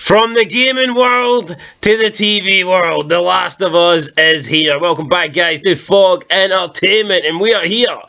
From the gaming world to the TV world, The Last of Us is here. Welcome back, guys, to Fog Entertainment, and we are here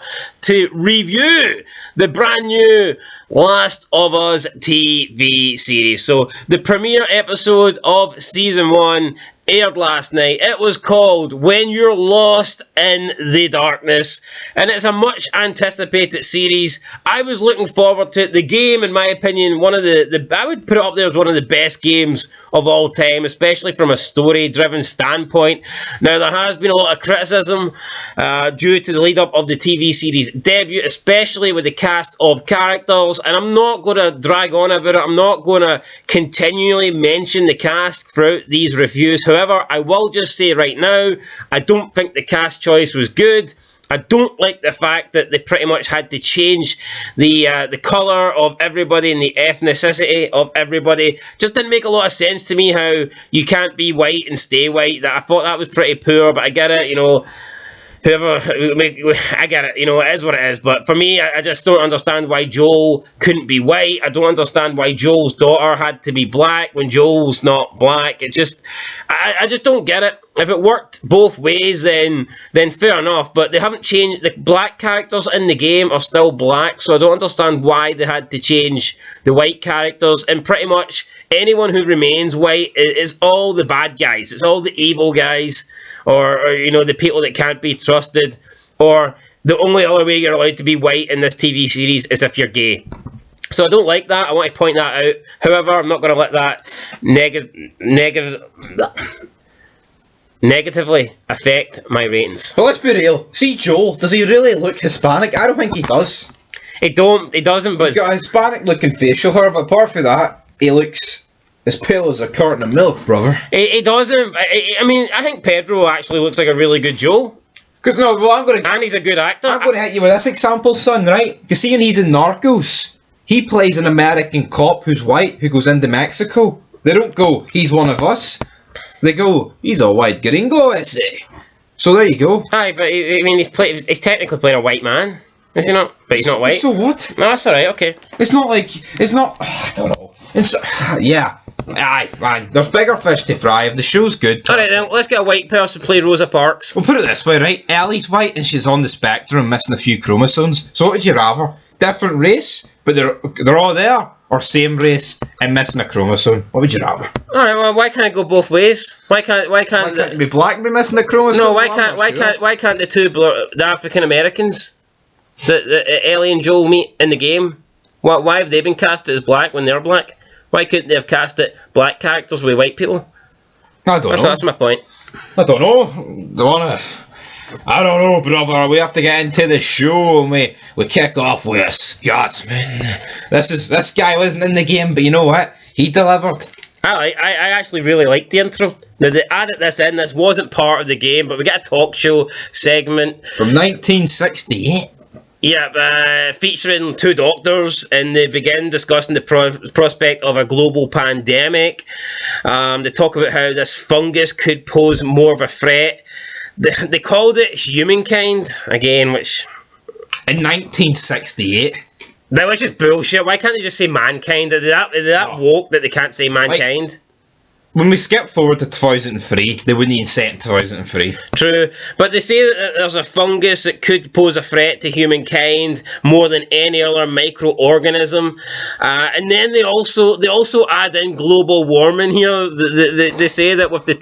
to review the brand new Last of Us TV series. So, the premiere episode of Season 1 aired last night. It was called When You're Lost in the Darkness, and it's a much anticipated series. I was looking forward to it. The game, in my opinion, one of the I would put it up there as one of the best games of all time, especially from a story-driven standpoint. Now, there has been a lot of criticism due to the lead-up of the TV series debut, especially with the cast of characters, and I'm not going to drag on about it. I'm not going to continually mention the cast throughout these reviews. However, I will just say right now, I don't think the cast choice was good. I don't like the fact that they pretty much had to change the colour of everybody and the ethnicity of everybody. Just didn't make a lot of sense to me how you can't be white and stay white. I thought that was pretty poor, but I get it, you know. Whoever, I get it, you know, it is what it is, but for me, I just don't understand why Joel couldn't be white. I don't understand why Joel's daughter had to be black when Joel's not black. It just, I just don't get it. If it worked both ways, then fair enough, but they haven't changed. The black characters in the game are still black, so I don't understand why they had to change the white characters, and pretty much anyone who remains white is all the bad guys. It's all the evil guys, or you know, the people that can't be trusted, or the only other way you're allowed to be white in this TV series is if you're gay. So I don't like that. I want to point that out. However, I'm not going to let that negatively affect my ratings. But let's be real. See Joel, does he really look Hispanic? I don't think he does. He doesn't, but he's got a Hispanic looking facial hair, but apart from that, he looks as pale as a carton of milk, brother. He doesn't. I mean, I think Pedro actually looks like a really good Joel. Because no, well, and he's a good actor. I'm going to hit you with this example, son, right? Because seeing he's in Narcos, he plays an American cop who's white, who goes into Mexico. They don't go, he's one of us. They go, he's a white gringo, is he? So there you go. Aye, but I mean, he's technically playing a white man, is he not? But he's not white. So what? No, that's alright, okay. It's not like, I don't know. Yeah. Aye, man, there's bigger fish to fry. If the show's good. Alright then, let's get a white person to play Rosa Parks. We'll put it this way, right? Ellie's white and she's on the spectrum, missing a few chromosomes. So what would you rather? Different race, but they're all there, or same race and missing a chromosome? What would you rather? Alright, well, why can't it go both ways? Why can't it be black and be missing a chromosome? No, why can't the African Americans that Ellie and Joel meet in the game? Why have they been casted as black when they're black? Why couldn't they have casted black characters with white people? I don't know. That's my point. I don't know. I don't know, brother. We have to get into the show, and we kick off with a Scotsman. This guy wasn't in the game, but you know what? He delivered. I actually really liked the intro. Now, they added this in. This wasn't part of the game, but we got a talk show segment from 1968. Yeah, featuring two doctors, and they begin discussing the prospect of a global pandemic. They talk about how this fungus could pose more of a threat. They called it humankind, again, which... In 1968? That was just bullshit. Why can't they just say mankind? Are they that woke that they can't say mankind? Like, when we skip forward to 2003, they wouldn't even say it in 2003. True, but they say that there's a fungus that could pose a threat to humankind more than any other microorganism, and then they also add in global warming here. They say that with the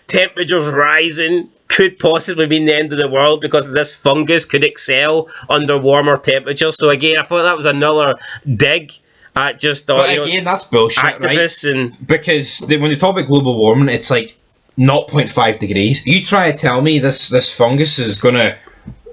temperatures rising could possibly mean the end of the world because this fungus could excel under warmer temperatures. So again, I thought that was another dig. Just but again, that's bullshit, activists, right? And because when you talk about global warming, it's like 0.5 degrees. You try to tell me this fungus is gonna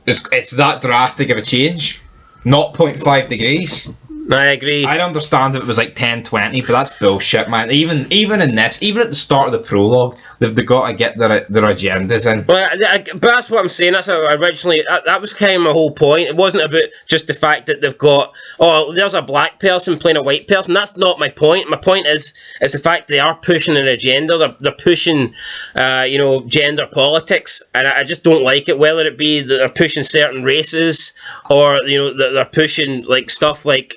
it's that drastic of a change? 0.5 degrees. I agree. I'd understand if it was like 10, 20, but that's bullshit, man. Even in this, even at the start of the prologue, they've got to get their agendas in. But that's what I'm saying. That's how originally, that was kind of my whole point. It wasn't about just the fact that they've got, there's a black person playing a white person. That's not my point. My point is the fact they are pushing an agenda. They're pushing, gender politics, and I just don't like it. Whether it be that they're pushing certain races, or that they're pushing like stuff like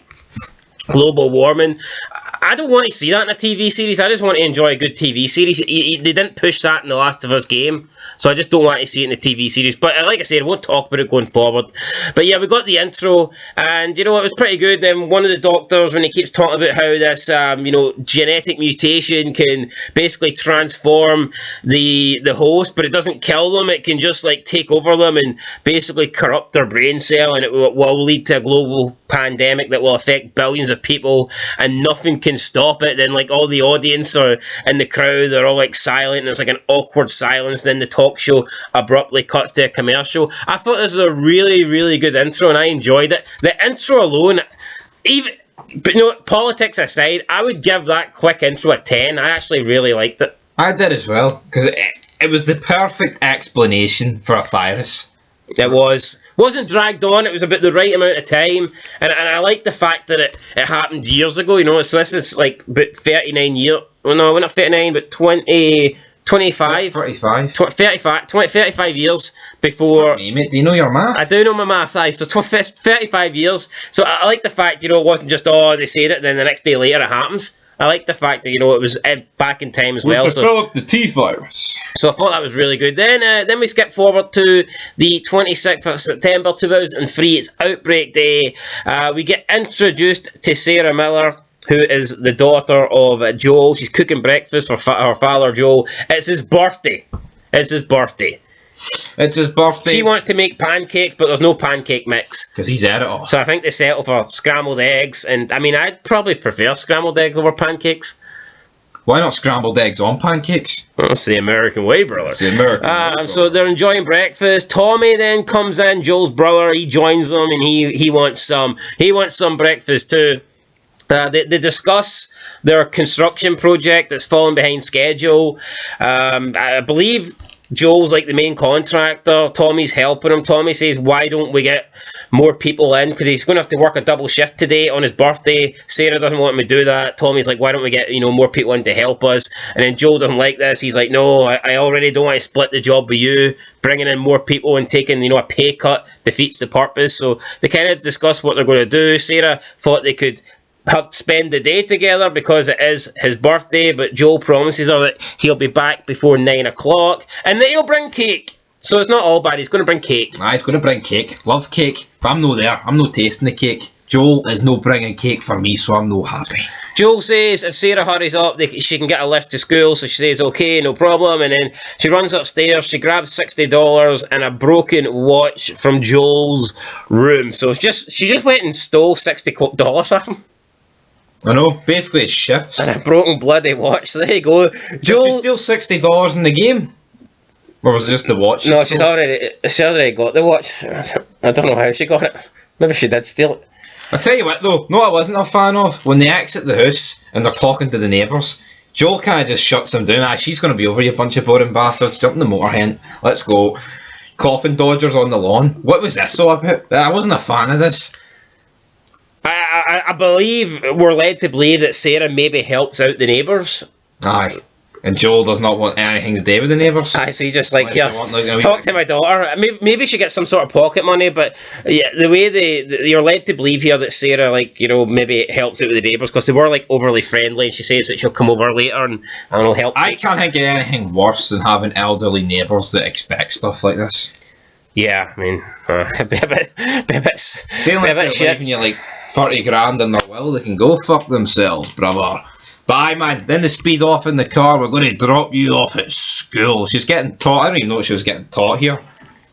global warming. I don't want to see that in a TV series. I just want to enjoy a good TV series. They didn't push that in The Last of Us game, so I just don't want to see it in the TV series. But like I said, I won't talk about it going forward. But yeah, we got the intro, and it was pretty good. Then one of the doctors, when he keeps talking about how this, genetic mutation can basically transform the host, but it doesn't kill them. It can just like take over them and basically corrupt their brain cell, and it will lead to a global pandemic that will affect billions of people, and nothing can stop it. Then like all the audience are in the crowd, they're all like silent, and there's like an awkward silence. Then the talk show abruptly cuts to a commercial. I thought this was a really, really good intro, and I enjoyed it. The intro alone, but politics aside, I would give that quick intro a 10. I actually really liked it. I did as well, because it was the perfect explanation for a virus. It wasn't dragged on. It was about the right amount of time, and I like the fact that it happened years ago. So this is like about 39 years. Well, no, we're not 39, but 25 years before. Me, mate, do you know your math? I do know my maths, so 35 years. So I like the fact, it wasn't just, they said it, then the next day later it happens. I like the fact that, it was back in time as well. We've developed the T virus. So I thought that was really good. Then we skip forward to the 26th of September 2003. It's Outbreak Day. We get introduced to Sarah Miller, who is the daughter of Joel. She's cooking breakfast for her father, Joel. It's his birthday. She wants to make pancakes, but there's no pancake mix. Because he's at it all. So I think they settle for scrambled eggs. And, I'd probably prefer scrambled egg over pancakes. Why not scrambled eggs on pancakes? That's the American way, brother. It's the American way. So they're enjoying breakfast. Tommy then comes in, Joel's brother. He joins them, and he wants some breakfast too. They discuss their construction project that's falling behind schedule. I believe Joel's like the main contractor. Tommy's helping him. Tommy says, why don't we get more people in? Because he's going to have to work a double shift today on his birthday. Sarah doesn't want him to do that. Tommy's like, why don't we get more people in to help us? And then Joel doesn't like this. He's like, no, I already don't want to split the job with you. Bringing in more people and taking a pay cut defeats the purpose. So they kind of discuss what they're going to do. Sarah thought they could spend the day together because it is his birthday, but Joel promises her that he'll be back before 9 o'clock and that he'll bring cake. So it's not all bad. He's going to bring cake. He's going to bring cake. Love cake. If I'm no there, I'm no tasting the cake. Joel is no bringing cake for me, so I'm no happy. Joel says if Sarah hurries up, she can get a lift to school, so she says okay, no problem, and then she runs upstairs, she grabs $60 and a broken watch from Joel's room. So she just went and stole $60 off him. I know, basically it's shifts. And a broken bloody watch, there you go. Joel, did she steal $60 in the game? Or was it just the watch? No, she's already got the watch. I don't know how she got it. Maybe she did steal it. I'll tell you what though, I wasn't a fan of, when they exit the house and they're talking to the neighbours, Joel kind of just shuts them down. She's going to be over, you bunch of boring bastards, jump in the motor hen, let's go. Coffin dodgers on the lawn. What was this all about? I wasn't a fan of this. I believe we're led to believe that Sarah maybe helps out the neighbours. Aye. And Joel does not want anything to do with the neighbours. Aye, so he just talk to my daughter. Maybe she gets some sort of pocket money, but yeah, the way you're led to believe here that Sarah, maybe helps out with the neighbours because they were overly friendly, and she says that she'll come over later and help. I can't think of anything worse than having elderly neighbours that expect stuff like this. Yeah, a bit shit. Leaving you 30 grand in their will, they can go fuck themselves, brother. Bye, man. Then they speed off in the car. We're going to drop you off at school. She's getting taught. I don't even know what she was getting taught here.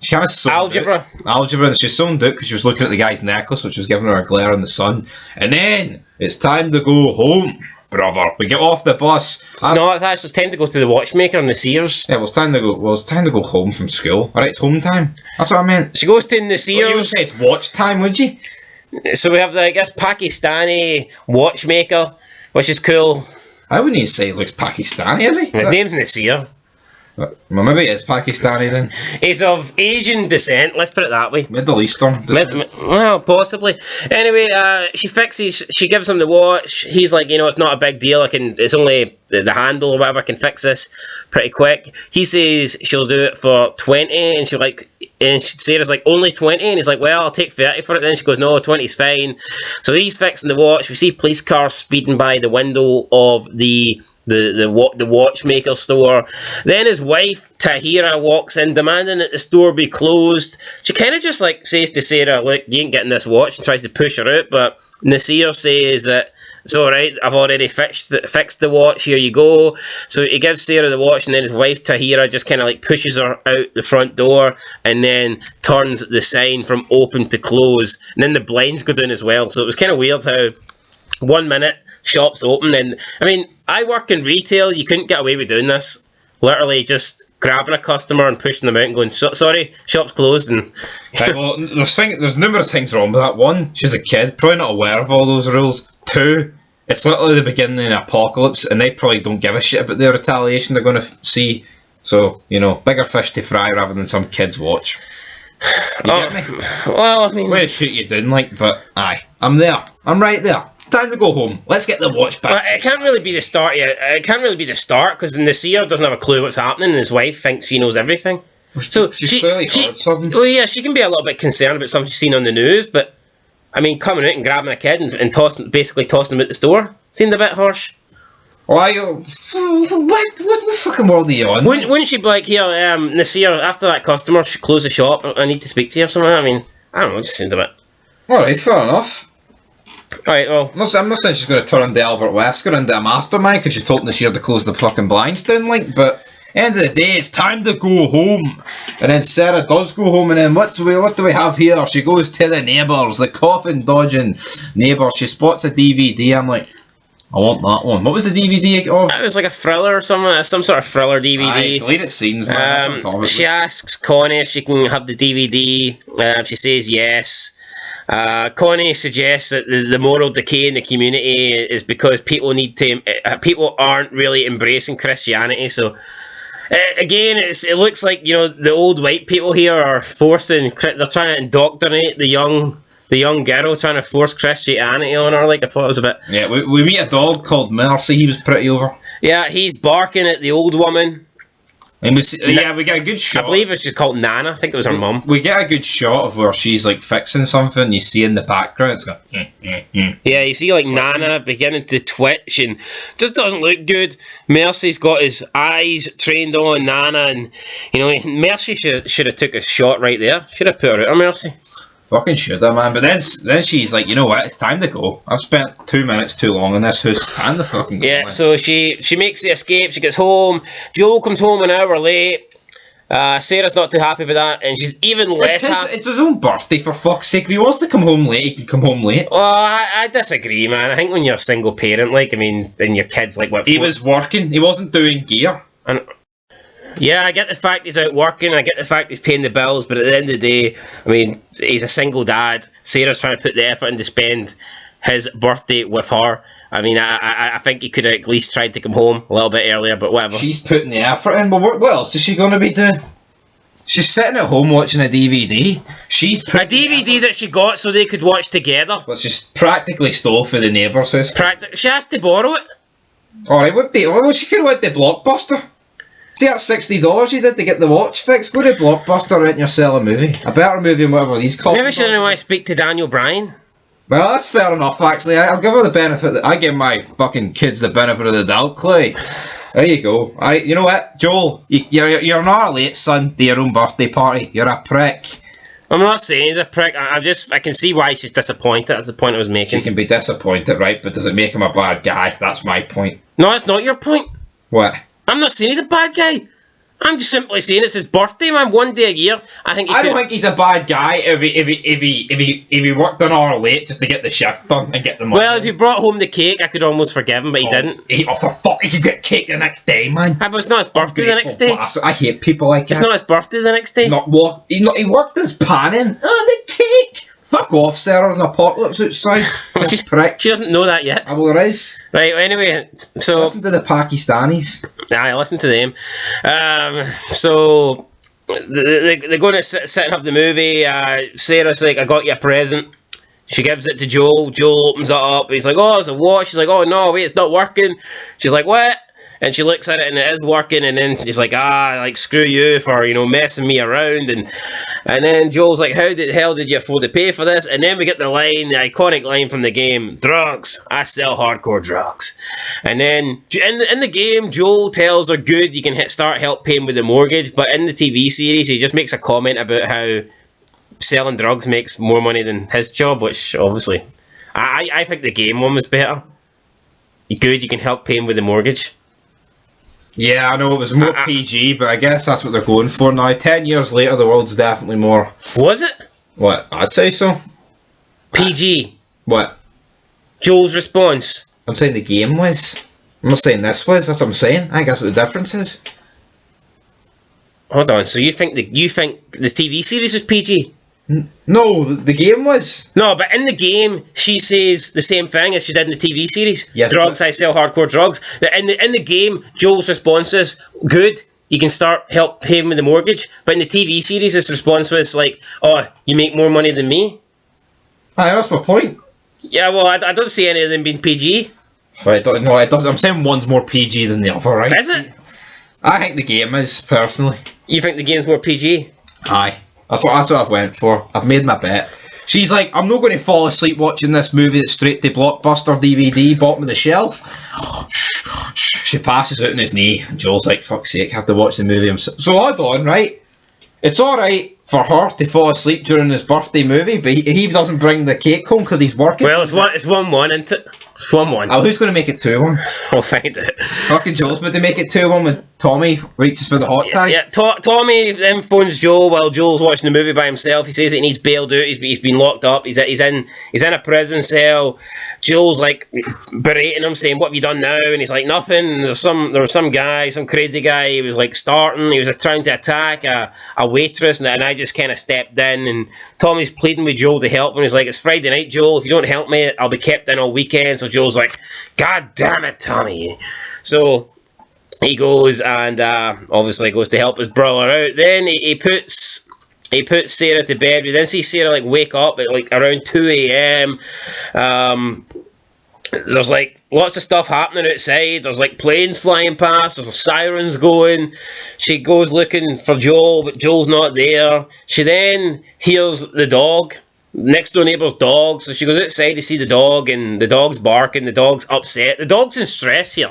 She kind of algebra. And she's zoned out because she was looking at the guy's necklace, which was giving her a glare in the sun. And then it's time to go home, brother. We get off the bus. It's time to go to the watchmaker and the Sears. Yeah, it's time to go home from school. Alright, it's home time. That's what I meant. She goes to the Sears. You would say it's watch time, would you? So we have Pakistani watchmaker, which is cool. I wouldn't even say he looks Pakistani, is he? His name's Nasir. Well, maybe it is Pakistani then. He's of Asian descent, let's put it that way. Middle Eastern descent. Well, possibly. Anyway, she gives him the watch. He's like, it's not a big deal. It's only the handle or whatever. I can fix this pretty quick. He says she'll do it for 20, and she's like, And Sarah's like, only 20? And he's like, well, I'll take 30 for it. Then she goes, no, 20's fine. So he's fixing the watch. We see police cars speeding by the window of the watchmaker store. Then his wife, Tahira, walks in, demanding that the store be closed. She kind of just like says to Sarah, look, you ain't getting this watch, and tries to push her out. But Nasir says that it's alright, I've already fixed the watch, here you go. So he gives Sarah the watch, and then his wife Tahira just kind of like pushes her out the front door and then turns the sign from open to close. And then the blinds go down as well. So it was kind of weird how 1 minute shops open, and I mean, I work in retail, you couldn't get away with doing this. Literally just grabbing a customer and pushing them out and going, sorry, shop's closed. And right, well, there's numerous things wrong with that. One, she's a kid, probably not aware of all those rules. Two, it's literally the beginning of an apocalypse, and they probably don't give a shit about the retaliation they're going to see. So, you know, bigger fish to fry rather than some kid's watch. You get me? Well, I mean, way to shoot you down, like, but aye, I'm there. I'm right there. Time to go home. Let's get the watch back. Well, it can't really be the start yet. It can't really be the start because Nasir doesn't have a clue what's happening, and his wife thinks she knows everything. So she's clearly heard something. Well, yeah, she can be a little bit concerned about something she's seen on the news, but I mean, coming out and grabbing a kid and basically tossing him out the store seemed a bit harsh. Why? What fucking world are you on? Wouldn't she be like, here, Nasir, after that customer, she close the shop, I need to speak to you or something? I mean, I don't know, it just seemed a bit. Alright, fair enough. Alright, well. I'm not saying she's going to turn into Albert Wesker into a mastermind because she told Nasir to close the fucking blinds down, like, but end of the day, it's time to go home. And then Sarah does go home, and then what do we have here? She goes to the neighbours, the coffin dodging neighbours. She spots a DVD. I'm like, I want that one. What was the DVD of? It was like a thriller or something, some sort of thriller DVD. Aye, deleted scenes, man. She asks Connie if she can have the DVD. She says yes. Connie suggests that the moral decay in the community is because people people aren't really embracing Christianity. So again, it looks like, you know, the old white people here are they're trying to indoctrinate the young girl, trying to force Christianity on her. Like, I thought it was a bit. Yeah, we meet a dog called Mercy. He was pretty over. Yeah, he's barking at the old woman. And we get a good shot. I believe it's just called Nana. I think it was her mum. We get a good shot of where she's like fixing something. You see in the background, it's got. Yeah, you see like Nana beginning to twitch and just doesn't look good. Mercy's got his eyes trained on Nana, and you know, Mercy should have took a shot right there. Should have put her out on Mercy. Fucking should have, man. But then she's like, you know what? It's time to go. I've spent 2 minutes too long in this house. It's time to fucking go. Yeah, man. so she makes the escape. She gets home. Joel comes home an hour late. Sarah's not too happy with that, and she's even less happy. It's his own birthday, for fuck's sake. If he wants to come home late, he can come home late. Well, I disagree, man. I think when you're a single parent, like, I mean, and your kid's like, what? He was working. He wasn't doing gear. And yeah, I get the fact he's out working, I get the fact he's paying the bills, but at the end of the day, I mean, he's a single dad. Sarah's trying to put the effort in to spend his birthday with her. I mean, I think he could have at least tried to come home a little bit earlier, but whatever. She's putting the effort in, but what else is she going to be doing? She's sitting at home watching a DVD. She's put a DVD that she got so they could watch together. Well, she's practically stole for the neighbour's house. She has to borrow it. Alright, well, she could have went to Blockbuster. See that $60 you did to get the watch fixed? Go to Blockbuster, rent yourself a movie. A better movie than whatever these call. Maybe she didn't want to speak to Daniel Bryan. Well, that's fair enough, actually. I'll give her the benefit. I give my fucking kids the benefit of the doubt, Clay. There you go. You know what, Joel? You're not late, son, to your own birthday party. You're a prick. I'm not saying he's a prick. I can see why she's disappointed. That's the point I was making. She can be disappointed, right? But does it make him a bad guy? That's my point. No, that's not your point. What? I'm not saying he's a bad guy. I'm just simply saying it's his birthday, man. One day a year. I don't think he's a bad guy if he worked an hour late just to get the shift done and get the money. Well, if he brought home the cake, I could almost forgive him, but he didn't. For fuck, he could get cake the next day, man. But it's not his birthday the next day. Bastard. I hate people like that. It's not his birthday the next day. He worked his pan in. Oh, the cake. Fuck off, Sarah. There's an apocalypse outside. She doesn't know that yet. Well, there is. Right, anyway, so... Listen to the Pakistanis. I listen to them. So, they're going to sit and have the movie. Sarah's like, I got you a present. She gives it to Joel. Joel opens it up. He's like, oh, it's a watch. She's like, oh, no, wait, it's not working. She's like, what? And she looks at it and it is working, and then she's like, like, screw you for, messing me around. And then Joel's like, how the hell did you afford to pay for this? And then we get the iconic line from the game, drugs. I sell hardcore drugs. And then in the game, Joel tells her, good, you can start help paying with the mortgage. But in the TV series, he just makes a comment about how selling drugs makes more money than his job, which obviously, I think the game one was better. Good, you can help paying with the mortgage. Yeah, I know it was more PG, but I guess that's what they're going for now. 10 years later, the world's definitely more... Was it? What? I'd say so. PG. What? Joel's response. I'm saying the game was. I'm not saying this was. That's what I'm saying. I think that's what the difference is. Hold on. So you think the TV series was PG? No, the game was. No, but in the game, she says the same thing as she did in the TV series. Yes, drugs, I sell hardcore drugs. In the game, Joel's response is, good, you can start help paying with the mortgage. But in the TV series, his response was like, oh, you make more money than me? Aye, that's my point. Yeah, well, I don't see any of them being PG. Right, no, it doesn't. I'm saying one's more PG than the other, right? Is it? I think the game is, personally. You think the game's more PG? Aye. That's what I've went for. I've made my bet. She's like, I'm not going to fall asleep watching this movie that's straight to Blockbuster DVD, bottom of the shelf. She passes out on his knee. And Joel's like, fuck's sake, I have to watch the movie. So hold on, right? It's alright for her to fall asleep during his birthday movie, but he doesn't bring the cake home because he's working. Well, it's 1-1, isn't it? It's 1-1. Oh, who's going to make it 2-1? We'll find out. Fucking Joel's about to make it 2-1 when Tommy reaches for the hot tag. Yeah, Tommy then phones Joel while Joel's watching the movie by himself. He says he needs bailed out. He's been locked up. He's in a prison cell. Joel's like berating him, saying, "What have you done now?" And he's like, "Nothing." There was some guy, some crazy guy. He was like he was trying to attack a waitress, and I just kind of stepped in. And Tommy's pleading with Joel to help him. He's like, "It's Friday night, Joel. If you don't help me, I'll be kept in all weekend." So Joel's like, "God damn it, Tommy." So he goes and obviously goes to help his brother out. Then he puts Sarah to bed. We then see Sarah like wake up at like around 2 a.m. There's like lots of stuff happening outside. There's like planes flying past. There's sirens going. She goes looking for Joel, but Joel's not there. She then hears the dog. Next door neighbour's dog. So she goes outside to see the dog, and the dog's barking. The dog's upset. The dog's in stress here.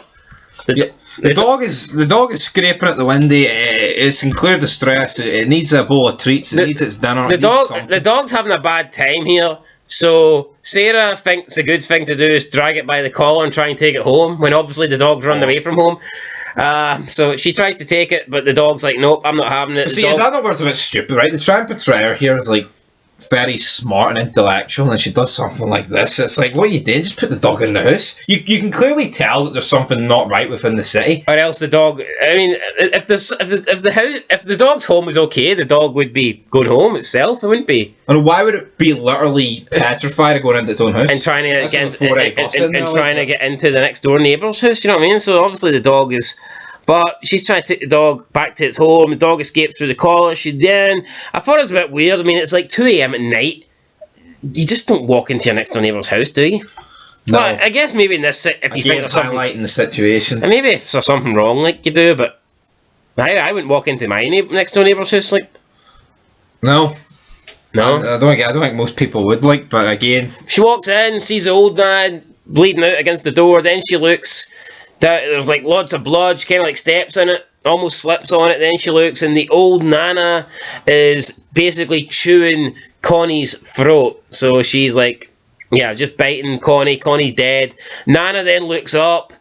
The dog is scraping at the window. It's in clear distress. It needs a bowl of treats. It needs its dinner. The dog's having a bad time here. So Sarah thinks a good thing to do is drag it by the collar and try and take it home, when obviously the dog's run away from home. So she tries to take it, but the dog's like, nope, I'm not having it. See, is that not where it's a bit stupid, right? They try and portray her here as like very smart and intellectual, and she does something like this. It's like, what are you doing? Just put the dog in the house. You can clearly tell that there's something not right within the city. Or else the dog. I mean, if the dog's home is okay, the dog would be going home itself. It wouldn't be. And why would it be literally petrified of going into its own house and trying to get into the next door neighbour's house? You know what I mean? So obviously the dog is. But she's trying to take the dog back to its home. The dog escapes through the collar. I thought it was a bit weird. I mean, it's like 2 a.m. at night. You just don't walk into your next door neighbour's house, do you? No. But I guess maybe in this, if you think of something, highlighting the situation, and maybe if there's something wrong, like you do. But I wouldn't walk into my next door neighbour's house, like. No. I don't think most people would, like. But again, she walks in, sees the old man bleeding out against the door. Then she looks. There's like lots of blood. She kind of like steps in it, almost slips on it. Then she looks, and the old Nana is basically chewing Connie's throat. So she's like, yeah, just biting Connie. Connie's dead. Nana then looks up.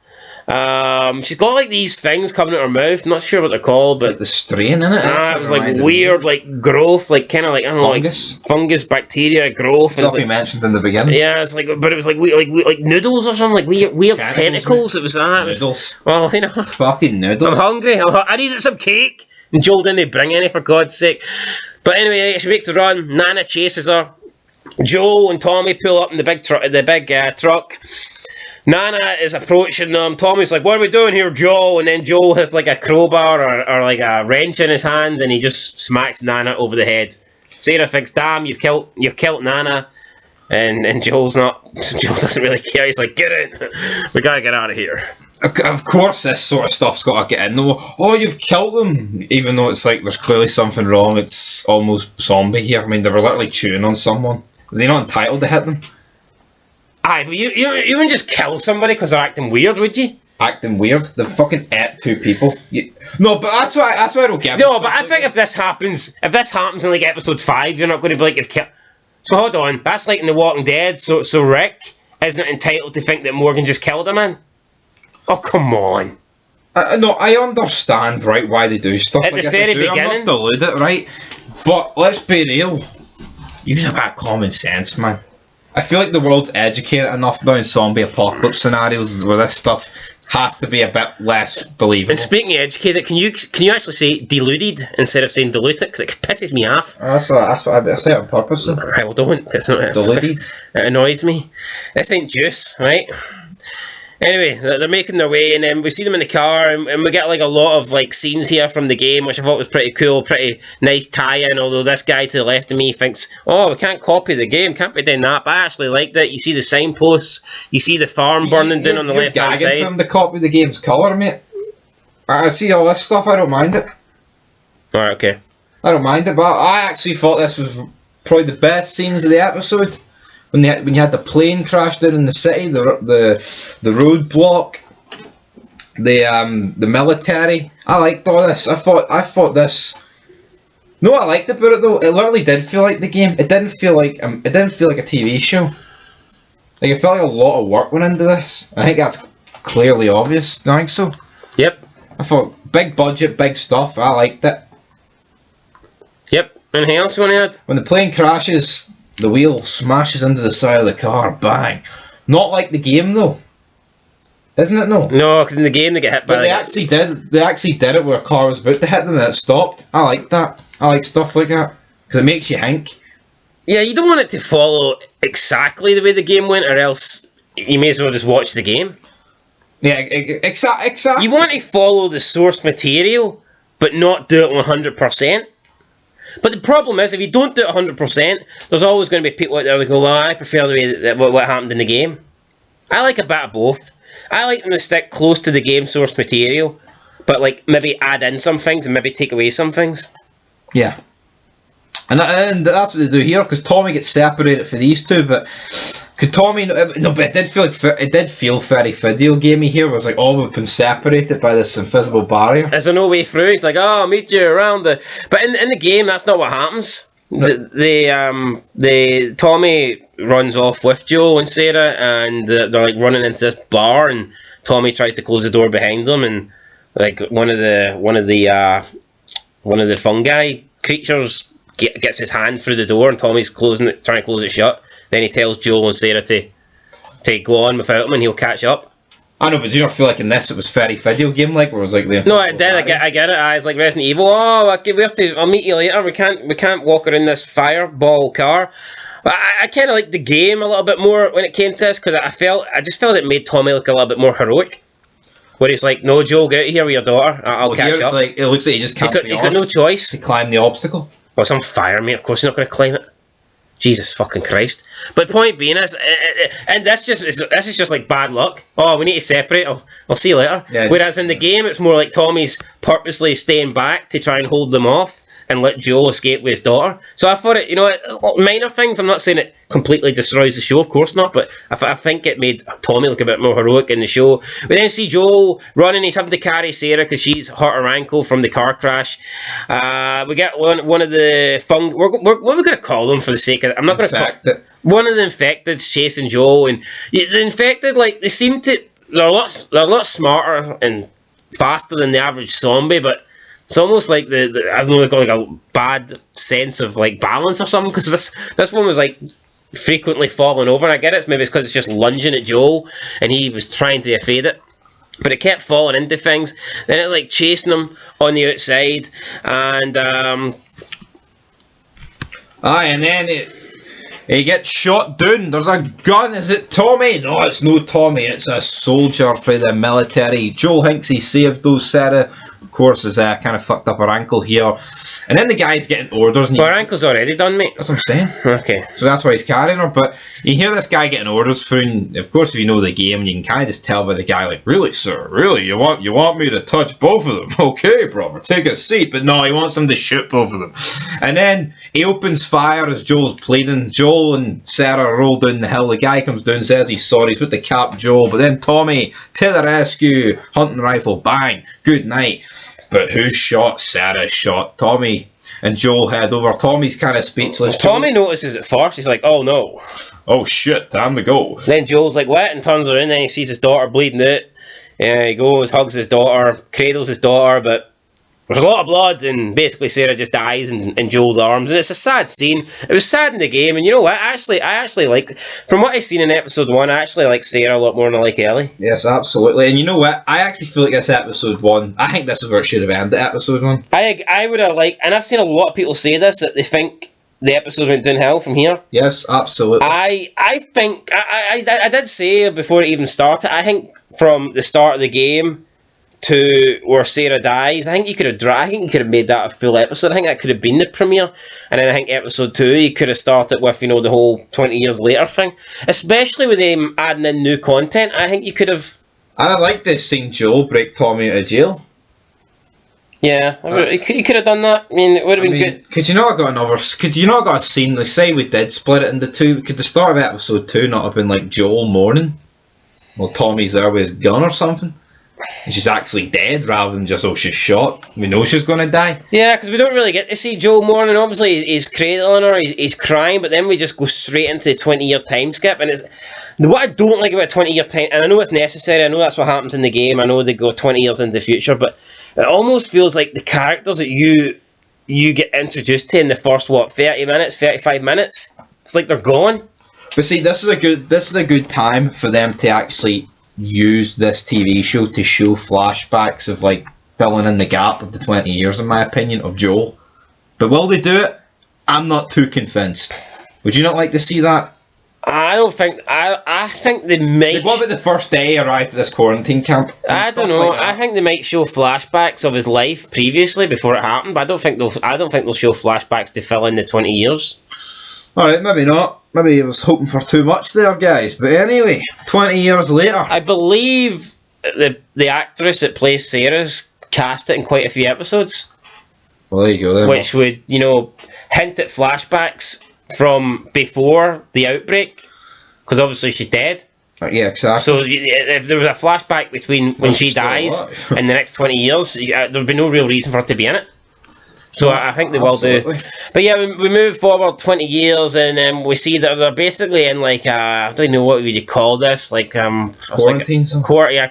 She's got like these things coming out her mouth. I'm not sure what they're called, but like the strain in it. It was like weird, like growth, like kind of like I don't know, fungus, like fungus, bacteria, growth. Stuff we mentioned in the beginning. Yeah, it's like, but it was like like noodles or something, like weird tentacles. It was that. Noodles. Well, you know, fucking noodles. I'm hungry. I needed some cake. And Joel didn't bring any, for God's sake. But anyway, she makes the run. Nana chases her. Joel and Tommy pull up in the big truck. Nana is approaching them. Tommy's like, "What are we doing here, Joel?" And then Joel has like a crowbar or like a wrench in his hand, and he just smacks Nana over the head. Sarah thinks, "Damn, you've killed Nana," and Joel doesn't really care. He's like, "Get in, we gotta get out of here." Of course, this sort of stuff's got to get in. No, oh, you've killed them, even though it's like there's clearly something wrong. It's almost zombie here. I mean, they were literally chewing on someone. Is he not entitled to hit them? Aye, but you wouldn't just kill somebody because they're acting weird, would you? Acting weird. They fucking ate 2 people. No, but that's why I don't get. No, but I think if this happens in like episode 5, you're not going to be like you've killed. So hold on, that's like in The Walking Dead. So Rick isn't entitled to think that Morgan just killed a man. Oh, come on. No, I understand, right, why they do stuff. At the very beginning. I'm not delude it, right? But let's be real. Use a bit of common sense, man. I feel like the world's educated enough now in zombie apocalypse scenarios where this stuff has to be a bit less believable. And speaking of educated, can you actually say deluded instead of saying diluted? Because it pisses me off. That's what I say it on purpose. Right, well, don't. It's not deluded. It annoys me. This ain't juice, right? Anyway, they're making their way, and then we see them in the car, and we get like a lot of like scenes here from the game, which I thought was pretty cool, pretty nice tie-in. Although this guy to the left of me thinks, "Oh, we can't copy the game, can't be doing that." But I actually liked it. You see the signposts, you see the farm burning down on the left-hand side. For them to copy the game's colour, mate. I see all this stuff. I don't mind it. All right, okay. I don't mind it, but I actually thought this was probably the best scenes of the episode. When you had the plane crash down in the city, the roadblock, the military. I liked all this. I thought this. No, I liked about it though. It literally did feel like the game. It didn't feel like a TV show. Like it felt like a lot of work went into this. I think that's clearly obvious. Don't you think so? Yep. I thought big budget, big stuff. I liked it. Yep. Anything else you want to add? When the plane crashes, the wheel smashes into the side of the car, bang. Not like the game though, isn't it? No. No, because in the game they get hit by. But they actually did it where a car was about to hit them and it stopped. I like that. I like stuff like that because it makes you think. Yeah, you don't want it to follow exactly the way the game went, or else you may as well just watch the game. Yeah, exactly. You want to follow the source material, but not do it 100%. But the problem is, if you don't do it 100%, there's always going to be people out there that go, well, I prefer the way that what happened in the game. I like a bit of both. I like them to stick close to the game source material, but like maybe add in some things and maybe take away some things. Yeah. And that's what they do here, because Tommy gets separated for these two, but could Tommy... No, but it did feel very video gamey here. It was like, oh, we've been separated by this invisible barrier. There's no way through. He's like, oh, I'll meet you around the... But in the game, that's not what happens. No. The Tommy runs off with Joel and Sarah, and they're like running into this bar, and Tommy tries to close the door behind them, and like one of the fungi creatures gets his hand through the door, and Tommy's trying to close it shut. Then he tells Joel and Sarah to go on without him, and he'll catch up. I know, but do you not feel like in this it was very video game like, where it was like the... No, it did. I get it. It's like Resident Evil. Oh, we have to. I'll meet you later. We can't walk around this fireball car. But I kind of liked the game a little bit more when it came to this, because I just felt it made Tommy look a little bit more heroic. Where he's like, no, Joel, get out of here with your daughter. I'll catch up. Like, it looks like he just can't. He's got no choice to climb the obstacle. Well, some fire, mate. Of course, he's not going to climb it. Jesus fucking Christ! But point being is, and this is just like bad luck. Oh, we need to separate. I'll see you later. Yeah, whereas in the game, it's more like Tommy's purposely staying back to try and hold them off and let Joel escape with his daughter. So I thought it, minor things. I'm not saying it completely destroys the show, of course not. But I think it made Tommy look a bit more heroic in the show. We then see Joel running. He's having to carry Sarah because she's hurt her ankle from the car crash. We get one of the what are we going to call them for the sake of it? I'm not going to call it. One of the infected chasing Joel, and the infected, like, they seem to, they're a lot smarter and faster than the average zombie, but it's almost like I don't know, they've got like a bad sense of like balance or something, because this one was like frequently falling over, and I get it, maybe it's because it's just lunging at Joel and he was trying to evade it, but it kept falling into things. Then it like chasing him on the outside, and and then He gets shot down. There's a gun. Is it Tommy? No, it's no Tommy. It's a soldier for the military. Joel thinks he saved those Sarah. Of course, has kind of fucked up her ankle here. And then the guy's getting orders. Well, her ankle's already done, mate. That's what I'm saying. Okay. So that's why he's carrying her. But you hear this guy getting orders through, and of course, if you know the game, you can kind of just tell by the guy, like, really, sir? Really? You want me to touch both of them? Okay, brother, take a seat. But no, he wants him to shoot both of them. And then he opens fire as Joel's pleading. Joel and Sarah roll down the hill. The guy comes down, says he's sorry. He's with the cap Joel. But then Tommy, to the rescue. Hunting rifle, bang. Good night. But who shot? Sarah shot. Tommy and Joel head over. Tommy's kind of speechless. Tommy notices it first. He's like, oh no. Oh shit, time to go. Then Joel's like, what? And turns around and then he sees his daughter bleeding out. He goes, hugs his daughter, cradles his daughter, but there's a lot of blood, and basically Sarah just dies in Joel's arms, and it's a sad scene. It was sad in the game, and you know what? I actually liked, from what I seen in episode 1, I actually like Sarah a lot more than I like Ellie. Yes, absolutely. And you know what? I actually feel like this episode 1, I think this is where it should have ended, episode 1. I would have liked, and I've seen a lot of people say this, that they think the episode went downhill from here. Yes, absolutely. I think, I did say before it even started, I think from the start of the game to where Sarah dies, I think you could have made that a full episode. I think that could have been the premiere, and then I think episode 2 you could have started with, you know, the whole 20 years later thing, especially with them adding in new content. I think you could have. And I like this seeing Joel break Tommy out of jail. Yeah, you could have done that. I mean, it would have been good. Could you not have got a scene, like, say we did split it into 2, could the start of episode 2 not have been like Joel mourning while Tommy's there with his gun or something? And she's actually dead rather than just, oh, she's shot. We know she's going to die. Yeah, because we don't really get to see Joel mourning. Obviously, he's cradling her, he's crying, but then we just go straight into the 20-year time skip. And it's what I don't like about 20-year time, and I know it's necessary, I know that's what happens in the game, I know they go 20 years into the future, but it almost feels like the characters that you get introduced to in the first, 30 minutes, 35 minutes, it's like they're gone. But see, this is a good time for them to actually use this TV show to show flashbacks of, like, filling in the gap of the 20 years, in my opinion, of Joel. But will they do it? I'm not too convinced. Would you not like to see that? I don't think. I think they might. Like, what about the first day he arrived at this quarantine camp? I don't know. Like, I think they might show flashbacks of his life previously before it happened, but I don't think they'll show flashbacks to fill in the 20 years. Alright, maybe not. Maybe I was hoping for too much there, guys. But anyway, 20 years later. I believe the actress that plays Sarah's cast it in quite a few episodes. Well, there you go then. Which would, you know, hint at flashbacks from before the outbreak. Because obviously she's dead. Yeah, exactly. So if there was a flashback between when she dies in the next 20 years, there would be no real reason for her to be in it. So I think they will do. But yeah, we move forward 20 years and we see that they're basically in like I don't know what would you call this, like quarantine zone.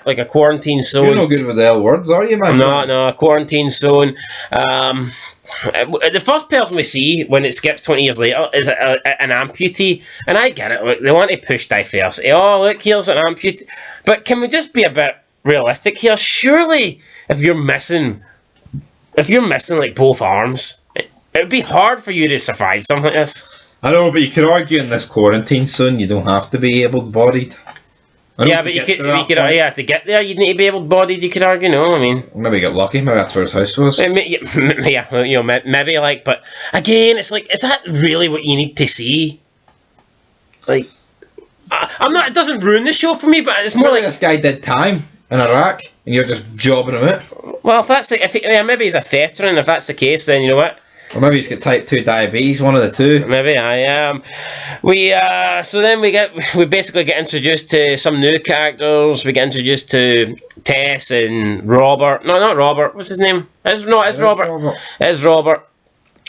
Like a quarantine zone. You're no good with the L words, are you, man? No, a quarantine zone. The first person we see when it skips 20 years later is an amputee, and I get it. Look, they want to push diversity. Oh, look, here's an amputee. But can we just be a bit realistic here? Surely, if you're missing like both arms, it would be hard for you to survive something like this. I know, but you could argue in this quarantine zone you don't have to be able-bodied. Yeah, but to get there you'd need to be able-bodied, you could argue, no, I mean... Maybe you got lucky, maybe that's where his house was. Yeah, you know, maybe, like, but again, it's like, is that really what you need to see? Like, I'm not, it doesn't ruin the show for me, but it's more maybe like... this guy did time in Iraq, and you're just jobbing him out. Well, if that's maybe he's a veteran. If that's the case, then you know what. Or maybe he's got type 2 diabetes. One of the two. Maybe I am. So then we basically get introduced to some new characters. We get introduced to Tess and Robert. No, not Robert. What's his name? It's Robert. It's Robert.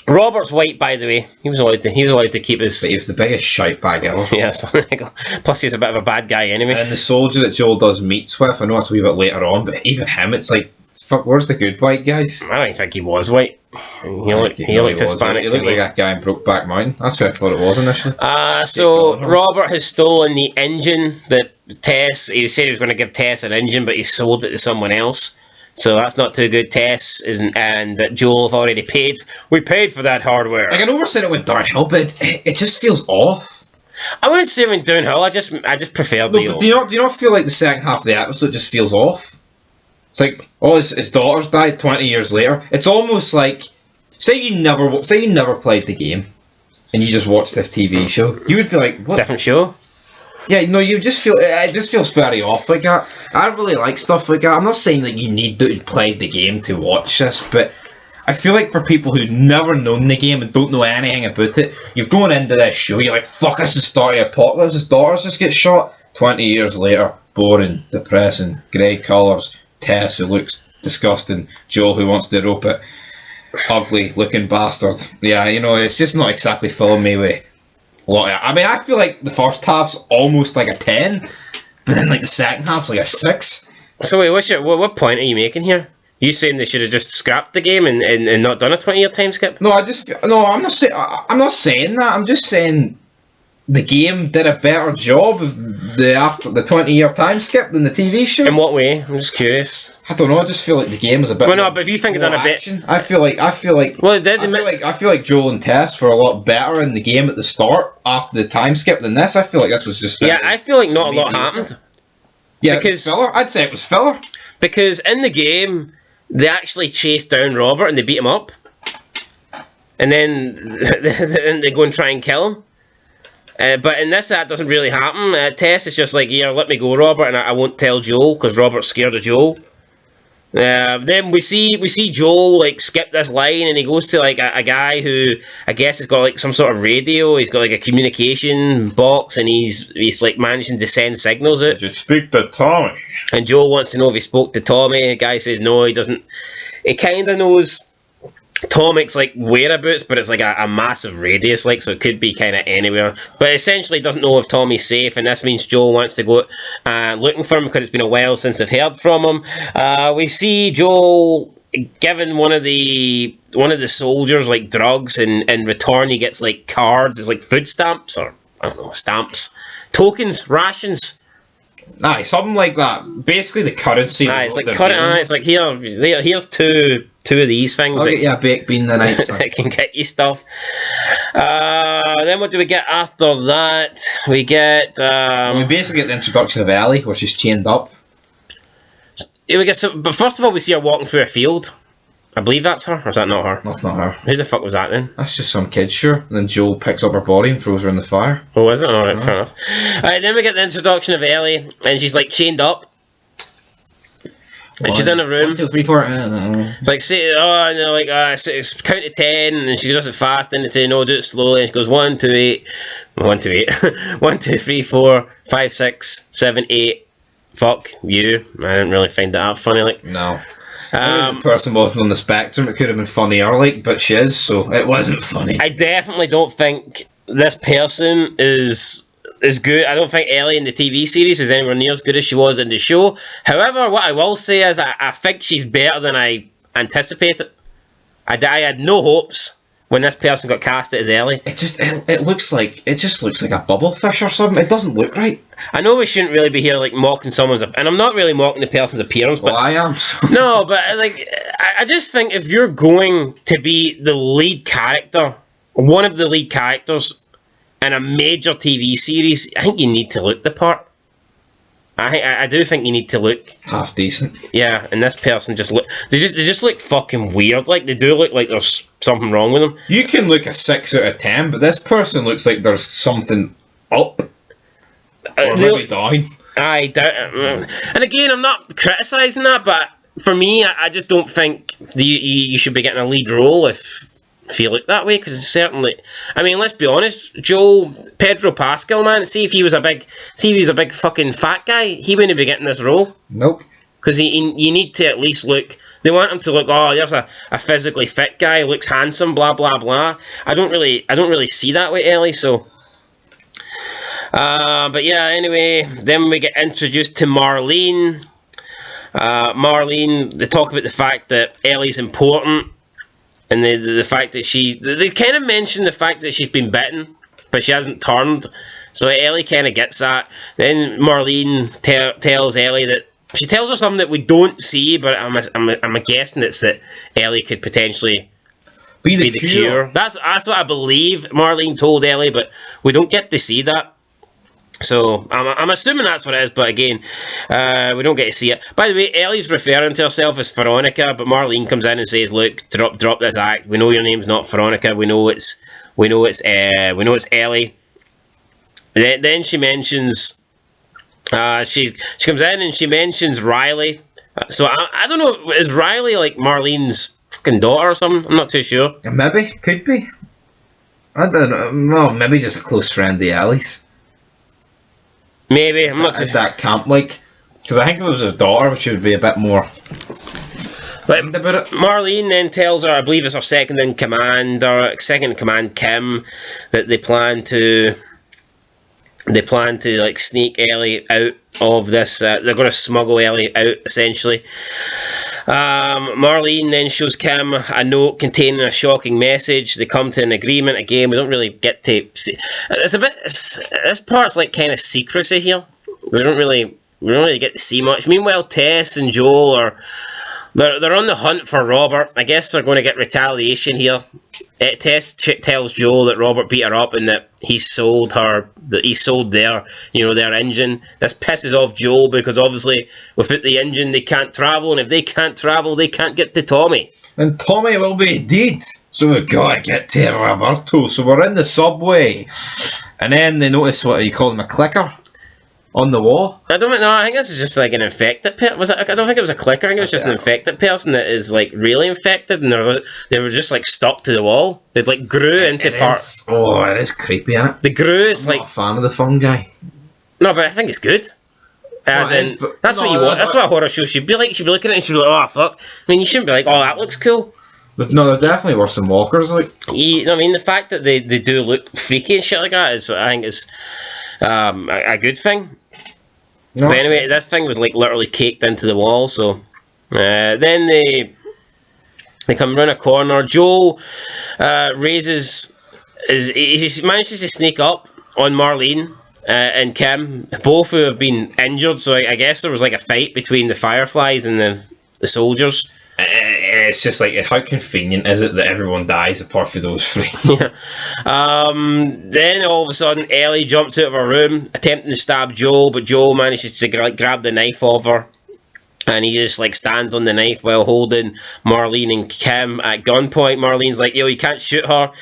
Robert's white, by the way. He was allowed to keep his... But he was the biggest shite bag ever. Yeah, so there you go. Plus he's a bit of a bad guy anyway. And the soldier that Joel does meets with, I know it's a wee bit later on, but even him, it's like, fuck, where's the good white guys? I don't think he was white. He looked Hispanic. He looked like that guy in Brokeback Mountain. That's what I thought it was initially. So Robert has stolen the engine that Tess... He said he was going to give Tess an engine, but he sold it to someone else So that's not too good. Tess isn't, and Joel have already paid. We paid for that hardware. Like, I know we're saying it went downhill, but it just feels off. I wouldn't say it went downhill. I just prefer the. No, but do you not feel like the second half of the episode just feels off? It's like, oh, his daughter's died 20 years later. It's almost like, say you never played the game, and you just watched this TV show. You would be like, what? Different show. Yeah, no, you just feel it just feels very off like that. I really like stuff like that. I'm not saying that you need to play the game to watch this, but I feel like for people who've never known the game and don't know anything about it, you've gone into this show, you're like, fuck, this is the start of Apocalypse, his daughters just get shot. 20 years later, boring, depressing, grey colours, Tess who looks disgusting, Joel who wants to rope it, ugly looking bastard. Yeah, you know, it's just not exactly filling me with. I mean, I feel like the first half's almost like a 10, but then like the second half's like a 6. So wait, what point are you making here? You saying they should have just scrapped the game and not done a 20-year time skip? No, I'm not saying that. I'm just saying the game did a better job of the 20-year time skip than the TV show. In what way? I'm just curious. I don't know. I just feel like the game was a bit. Well, no, but if you think it done a bit, I feel like. Well, I feel like Joel and Tess were a lot better in the game at the start after the time skip than this. I feel like this was just. Yeah, I feel like not a lot happened. Yeah, because filler. I'd say it was filler. Because in the game, they actually chased down Robert and they beat him up, and then they go and try and kill him. But in this, that doesn't really happen. Tess is just like, yeah, let me go, Robert, and I won't tell Joel because Robert's scared of Joel. Then we see Joel like skip this line, and he goes to like a guy who I guess has got like some sort of radio. He's got like a communication box, and he's like managing to send signals out. Did you speak to Tommy? And Joel wants to know if he spoke to Tommy. The guy says no, he doesn't. He kind of knows Tommy's like whereabouts, but it's like a massive radius, like, so it could be kind of anywhere. But essentially doesn't know if Tommy's safe, and this means Joel wants to go looking for him because it's been a while since they've heard from him. We see Joel giving one of the soldiers like drugs, and in return he gets like cards. It's like food stamps, or I don't know, stamps, tokens, rations. Aye, something like that. Basically, the currency. Aye, it's like it's like here's two of these things. I'll get you a baked bean the night. That can get you stuff. Then what do we get after that? We get we basically get the introduction of Ellie, where she's chained up. But first of all, we see her walking through a field. I believe that's her, or is that not her? That's not her. Who the fuck was that then? That's just some kid, sure. And then Joel picks up her body and throws her in the fire. Oh, is it? Alright, fair enough. Then we get the introduction of Ellie, and she's like chained up. And she's in a room. 1, 2, 3, 4. Like, say, count to 10, and she does it fast, and say, no, do it slowly, and she goes 1, 2, 8, 1, 2, 8, 1, 2, 3, 4, 5, 6, 7, 8. Fuck you. I didn't really find that funny, like. No. The person wasn't on the spectrum, it could have been funnier, like, but she is, so it wasn't funny. I definitely don't think this person is good. I don't think Ellie in the TV series is anywhere near as good as she was in the show. However, what I will say is I think she's better than I anticipated. I had no hopes when this person got casted as Ellie. It just looks like a bubble fish or something. It doesn't look right. I know we shouldn't really be here like mocking someone's, and I'm not really mocking the person's appearance, but well, I am. No, but like I just think if you're going to be the lead character, one of the lead characters in a major TV series, I think you need to look the part. I do think you need to look half decent. Yeah, and this person just look. They just look fucking weird. Like they do look like there's something wrong with them. You can look a 6 out of 10, but this person looks like there's something up or maybe down. I doubt. And again, I'm not criticising that, but for me, I just don't think you should be getting a lead role if you look that way, because it's certainly. I mean, let's be honest, Pedro Pascal, man. See if he was a big fucking fat guy, he wouldn't be getting this role. Nope. Because you need to at least look. They want him to look. Oh, there's a physically fit guy, looks handsome, blah blah blah. I don't really see that with Ellie. So. But yeah. Anyway, then we get introduced to Marlene. Marlene. They talk about the fact that Ellie's important. And the fact that they kind of mention the fact that she's been bitten, but she hasn't turned. So Ellie kind of gets that. Then Marlene tells Ellie that she tells her something that we don't see, but I'm guessing it's that Ellie could potentially Be the cure. That's what I believe Marlene told Ellie, but we don't get to see that. So I'm assuming that's what it is, but again, we don't get to see it. By the way, Ellie's referring to herself as Veronica, but Marlene comes in and says, "Look, drop this act. We know your name's not Veronica. We know it's Ellie." Then she mentions, she comes in and she mentions Riley. So I don't know, is Riley like Marlene's fucking daughter or something? I'm not too sure. Maybe, could be. I don't know. Well, maybe just a close friend of Ellie's. Maybe, I'm not too sure. That camp, like, because I think if it was his daughter, she would be a bit more. But Marlene then tells her, I believe it's her second in command, Kim, that they plan to like sneak Ellie out of this. They're going to smuggle Ellie out essentially. Marlene then shows Kim a note containing a shocking message. They come to an agreement. Again, we don't really get to see. This part's like kind of secrecy here. We don't really get to see much. Meanwhile, Tess and Joel they're on the hunt for Robert. I guess they're going to get retaliation here. Tess tells Joel that Robert beat her up and that he sold their engine. This pisses off Joel because obviously without the engine they can't travel, and if they can't travel they can't get to Tommy. And Tommy will be dead. So we've got to get to Roberto. So we're in the subway. And then they notice, what you call him, a clicker on the wall. I think this is just like an infected person. I don't think it was a clicker. I think it was just an infected person that is like really infected, and they were just like stuck to the wall. They'd like grew into parts. Oh, it is creepy, isn't it? The grew is I'm not a fan of the fungi. No, but I think it's good. That's what you want. That's what a horror show should be like. You should be looking at it and should be like, oh fuck. I mean, you shouldn't be like, oh, that looks cool. But no, they're definitely worse than walkers. Like, I mean, the fact that they do look freaky and shit like that is, I think, is a good thing. No, but anyway, this thing was like literally caked into the wall. So then they come round a corner. Joel he manages to sneak up on Marlene and Kim, both who have been injured. So I guess there was like a fight between the Fireflies and the soldiers. It's just like, how convenient is it that everyone dies apart from those three? Yeah. Then all of a sudden, Ellie jumps out of her room, attempting to stab Joel, but Joel manages to grab the knife off her, and he just like stands on the knife while holding Marlene and Kim at gunpoint. Marlene's like, yo, you can't shoot her.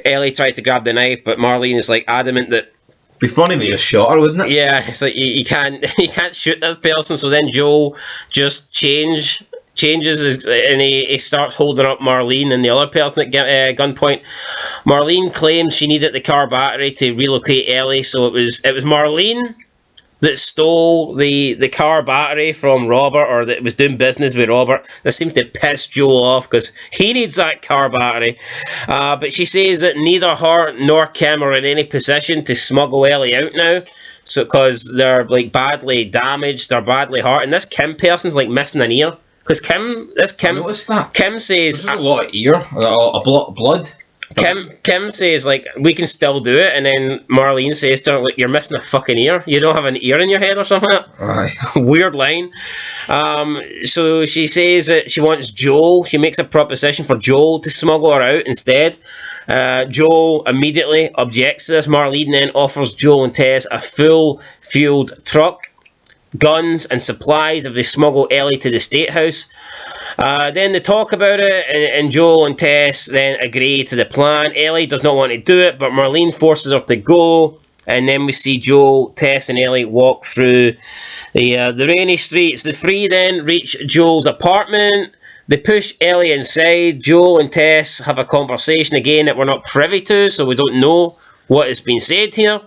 Ellie tries to grab the knife, but Marlene is like adamant that. It'd be funny if he just shot her, wouldn't it? Yeah, it's like you can't shoot this person. So then Joel just changes and he starts holding up Marlene and the other person at gunpoint. Marlene claims she needed the car battery to relocate Ellie, so it was Marlene that stole the car battery from Robert, or that was doing business with Robert. This seems to piss Joel off because he needs that car battery. But she says that neither her nor Kim are in any position to smuggle Ellie out now. So because they're like badly damaged, they're badly hurt, and this Kim person's like missing an ear. Because Kim noticed that. Kim says there's a lot of ear, a blood. Kim says like, we can still do it, and then Marlene says to her, like, you're missing a fucking ear. You don't have an ear in your head or something. Aye. Weird line. So she says that she wants Joel. She makes a proposition for Joel to smuggle her out instead. Joel immediately objects to this. Marlene then offers Joel and Tess a full fueled truck, guns and supplies if they smuggle Ellie to the State House. Then they talk about it, and Joel and Tess then agree to the plan. Ellie does not want to do it, but Marlene forces her to go, and then we see Joel, Tess and Ellie walk through the rainy streets. The three then reach Joel's apartment. They push Ellie inside. Joel and Tess have a conversation again that we're not privy to, so we don't know what has been said here.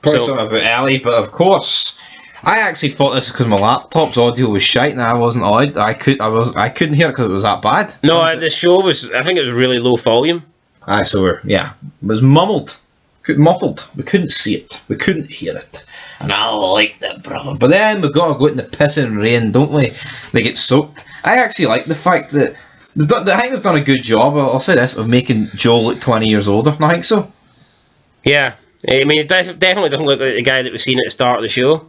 Something about Ellie, but of course, I actually thought this because my laptop's audio was shite and I wasn't allowed. I couldn't hear it because it was that bad. No, the show was. I think it was really low volume. Aye, so it was muffled. We couldn't see it. We couldn't hear it. And I like that, brother. But then we got to go out in the pissing rain, don't we? They get soaked. I actually like the fact that I think they've done a good job. I'll say this, of making Joel look 20 years older. I think so. Yeah, I mean, it definitely doesn't look like the guy that was seen at the start of the show.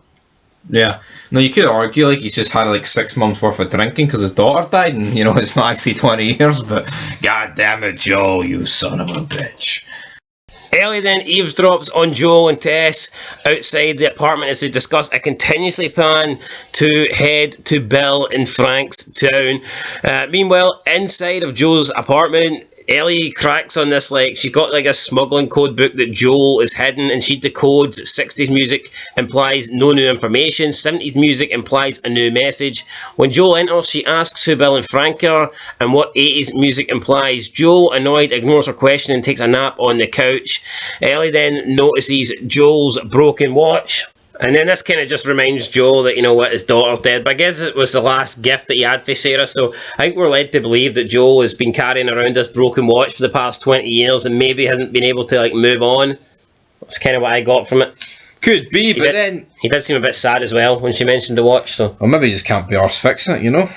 Yeah. No, you could argue like he's just had like 6 months worth of drinking because his daughter died, and you know it's not actually 20 years. But god damn it, Joe, you son of a bitch. Ellie then eavesdrops on Joel and Tess outside the apartment as they discuss a contingency plan to head to Bill and Frank's town. Meanwhile, inside of Joel's apartment, Ellie cracks on this, like, she's got like a smuggling code book that Joel is hidden, and she decodes 60s music implies no new information, 70s music implies a new message. When Joel enters, she asks who Bill and Frank are and what 80s music implies. Joel, annoyed, ignores her question and takes a nap on the couch. Ellie then notices Joel's broken watch. And then this kind of just reminds Joel that, you know what, his daughter's dead. But I guess it was the last gift that he had for Sarah. So I think we're led to believe that Joel has been carrying around this broken watch for the past 20 years and maybe hasn't been able to, like, move on. That's kind of what I got from it. Could be, but then... He did seem a bit sad as well when she mentioned the watch, so... Or maybe he just can't be arse fixing it, you know?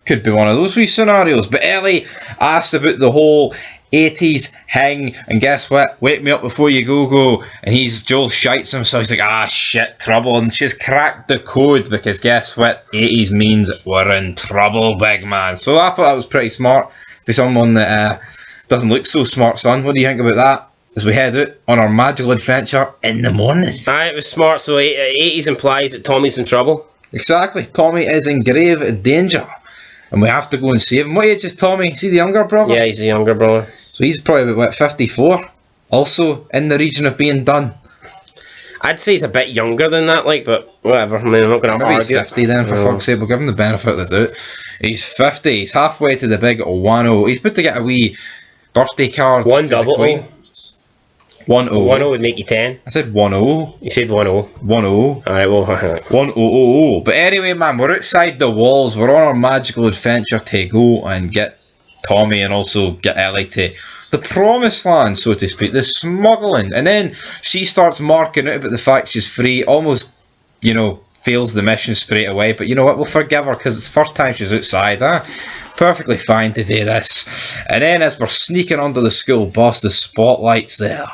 Could be one of those wee scenarios. But Ellie asked about the whole 80s hang, and guess what? Wake me up before you go. And Joel shites him, so he's like, shit, trouble. And she's cracked the code, because guess what? 80s means we're in trouble, big man. So I thought that was pretty smart for someone that doesn't look so smart, son. What do you think about that? As we head out on our magical adventure in the morning. Aye, it was smart. So 80s implies that Tommy's in trouble. Exactly. Tommy is in grave danger. And we have to go and save him. What age is Tommy? Is he the younger brother? Yeah, he's the younger brother. So he's probably about, 54? Also in the region of being done. I'd say he's a bit younger than that, like, but whatever. I mean, I'm not going to argue. Maybe he's 50 then, for fuck's sake. We'll give him the benefit of the doubt. He's 50. He's halfway to the big 1-0. He's put to get a wee birthday card. 1-0. 1-0. 1-0 would make you 10. I said 1-0. You said 1-0. 1-0. Alright, well... 1-0-0-0. But anyway, man, we're outside the walls. We're on our magical adventure to go and get Tommy and also get Ellie to the promised land, so to speak. The smuggling. And then she starts marking out about the fact she's free. Almost, you know, fails the mission straight away. But you know what? We'll forgive her because it's the first time she's outside, huh? Perfectly fine to do this. And then as we're sneaking under the school bus, the spotlight's there.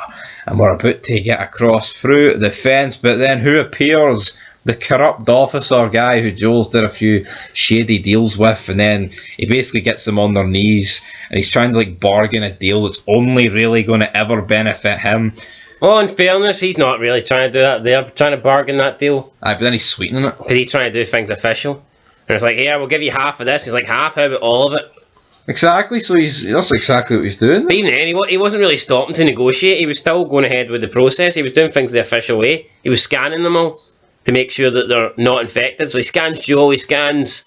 And we're about to get across through the fence, but then who appears? The corrupt officer guy who Joel's did a few shady deals with, and then he basically gets them on their knees, and he's trying to like bargain a deal that's only really going to ever benefit him. Well, in fairness, he's not really trying to do that. They're trying to bargain that deal. Aye, but then he's sweetening it. Because he's trying to do things official. And it's like, yeah, we'll give you half of this. He's like, half? How about all of it? Exactly, so that's exactly what he's doing. But even then, he wasn't really stopping to negotiate. He was still going ahead with the process. He was doing things the official way. He was scanning them all to make sure that they're not infected. So he scans Joe, he scans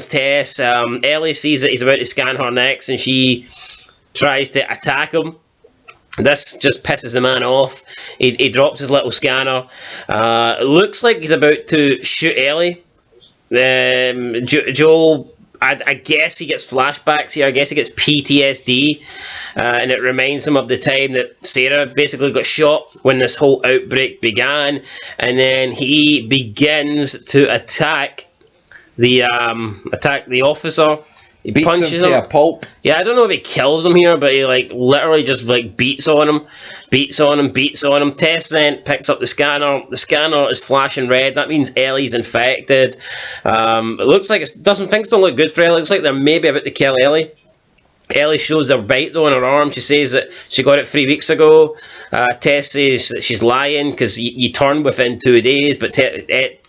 Tess. Ellie sees that he's about to scan her next, and she tries to attack him. This just pisses the man off. He drops his little scanner. It looks like he's about to shoot Ellie. Joel... I guess he gets flashbacks here. I guess he gets PTSD, and it reminds him of the time that Sarah basically got shot when this whole outbreak began, and then he begins to attack the officer. He beats punches him to a pulp. Yeah, I don't know if he kills him here, but he like literally just like beats on him. Tess then picks up the scanner. The scanner is flashing red. That means Ellie's infected. It looks like things don't look good for Ellie. It looks like they're maybe about to kill Ellie. Ellie shows her bite though on her arm. She says that she got it 3 weeks ago. Tess says that she's lying because you turn within 2 days, but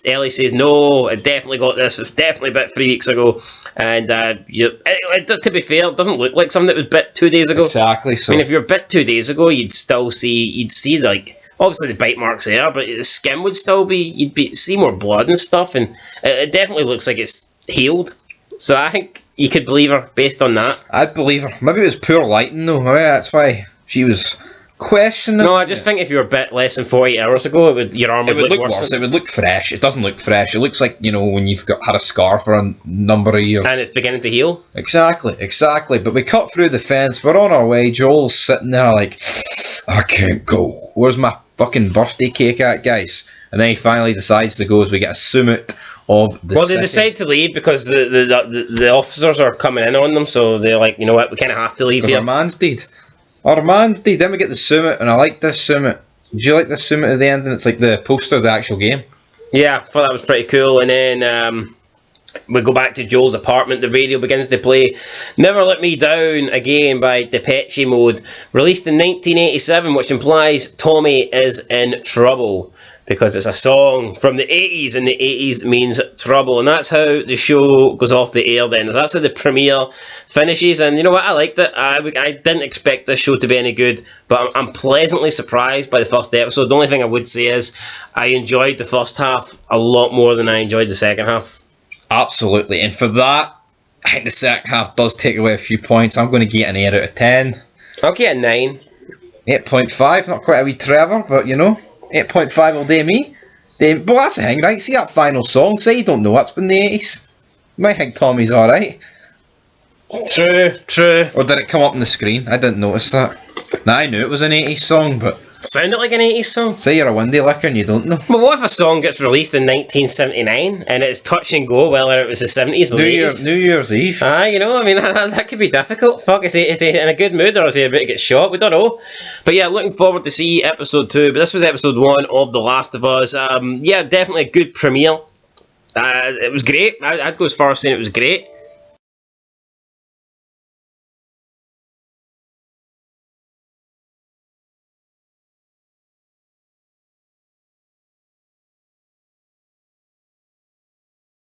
Ellie says no, I definitely got this. It's definitely bit 3 weeks ago. And to be fair, it doesn't look like something that was bit 2 days ago. Exactly. So I mean, if you're bit 2 days ago, you'd see like obviously the bite marks there, but the skin would still be see more blood and stuff, and it definitely looks like it's healed. So I think you could believe her based on that. I'd believe her. Maybe it was poor lighting though. Maybe that's why she was questioning. No, I just think if you were bit less than 48 hours ago, your arm would look worse. It would look fresh. It doesn't look fresh. It looks like, you know, when you've had a scar for a number of years. And it's beginning to heal. Exactly. But we cut through the fence. We're on our way. Joel's sitting there like, I can't go. Where's my fucking birthday cake at, guys? And then he finally decides to go as we get a summit of the Well, they decide to leave because the officers are coming in on them, so they're like, you know what, we kind of have to leave here. Our man's dead. Then we get the summit, and I like this summit. Do you like this summit at the end? And it's like the poster of the actual game. Yeah, I thought that was pretty cool. And then we go back to Joel's apartment. The radio begins to play Never Let Me Down again by Depeche Mode, released in 1987, which implies Tommy is in trouble because it's a song from the 80s, and the 80s means trouble. And that's how the show goes off the air then. That's how the premiere finishes. And you know what? I liked it. I didn't expect this show to be any good, but I'm pleasantly surprised by the first episode. The only thing I would say is I enjoyed the first half a lot more than I enjoyed the second half. Absolutely, and for that, I think the second half does take away a few points. I'm going to get an 8 out of 10. I'll get a 9. 8.5, not quite a wee Trevor, but you know, 8.5 will do me. But that's the thing, right? See that final song, say you don't know it's been the 80s. You might think Tommy's alright. True. Or did it come up on the screen? I didn't notice that. Nah, I knew it was an 80s song, but... Sounded like an 80s song. Say you're a windy licker and you don't know. But what if a song gets released in 1979 and it's touch and go whether it was the 70s or the 80s? New Year's Eve. You know, I mean, that could be difficult. Fuck, is he in a good mood or is he about to get shot? We don't know. But yeah, looking forward to see episode 2. But this was episode 1 of The Last of Us. Yeah, definitely a good premiere. It was great. I'd go as far as saying it was great.